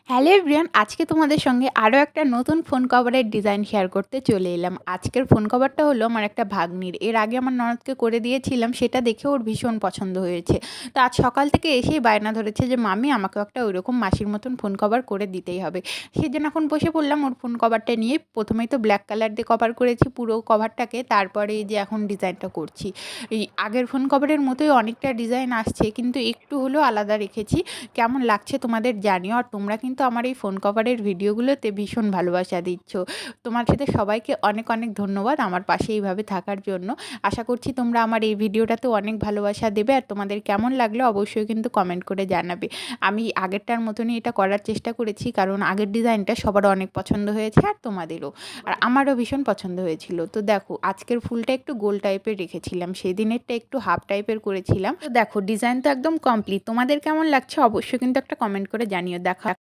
Hello everyone, আজকে তোমাদের সঙ্গে আরও একটা নতুন ফোন কভারের ডিজাইন শেয়ার করতে চলে এলাম। আজকের ফোন কভারটা হলো আমার একটা ভাগ্নির। এর আগে আমার ননদকে করে দিয়েছিলাম, সেটা দেখে ওর ভীষণ পছন্দ হয়েছে। তো আজ সকাল থেকে এসেই বায়না ধরেছে যে মাম্মি আমাকেও একটা ওইরকম মাসির মতন ফোন কভার করে দিতেই হবে। সেজন্য এখন বসে পড়লাম ওর ফোন কভারটা নিয়ে। প্রথমেই তো ব্ল্যাক কালার দিয়ে কভার করেছি পুরো কভারটাকে, তারপরে এই যে এখন ডিজাইনটা করছি। এই আগের ফোন কভারের মতোই অনেকটা ডিজাইন আসছে, কিন্তু একটু হলেও আলাদা রেখেছি। কেমন লাগছে তোমাদের জানিও। আর তোমরা কিন্তু আমার এই ফোন কভারের ভিডিওগুলোতে ভীষণ ভালোবাসা দিচ্ছ। তোমার সাথে সবাইকে অনেক অনেক ধন্যবাদ আমার পাশে এইভাবে থাকার জন্য। আশা করছি তোমরা আমার এই ভিডিওটাতেও অনেক ভালোবাসা দেবে, আর তোমাদের কেমন লাগলো অবশ্যই কিন্তু কমেন্ট করে জানাবে। আমি আগেরটার মতনই এটা করার চেষ্টা করেছি, কারণ আগের ডিজাইনটা সবার অনেক পছন্দ হয়েছে আর তোমাদেরও, আর আমারও ভীষণ পছন্দ হয়েছিল। তো দেখো আজকের ফুলটা একটু গোল টাইপের রেখেছিলাম, সেই দিনেরটা একটু হাফ টাইপের করেছিলাম। তো দেখো ডিজাইন তো একদম কমপ্লিট। তোমাদের কেমন লাগছে অবশ্যই কিন্তু একটা কমেন্ট করে জানিও। দেখা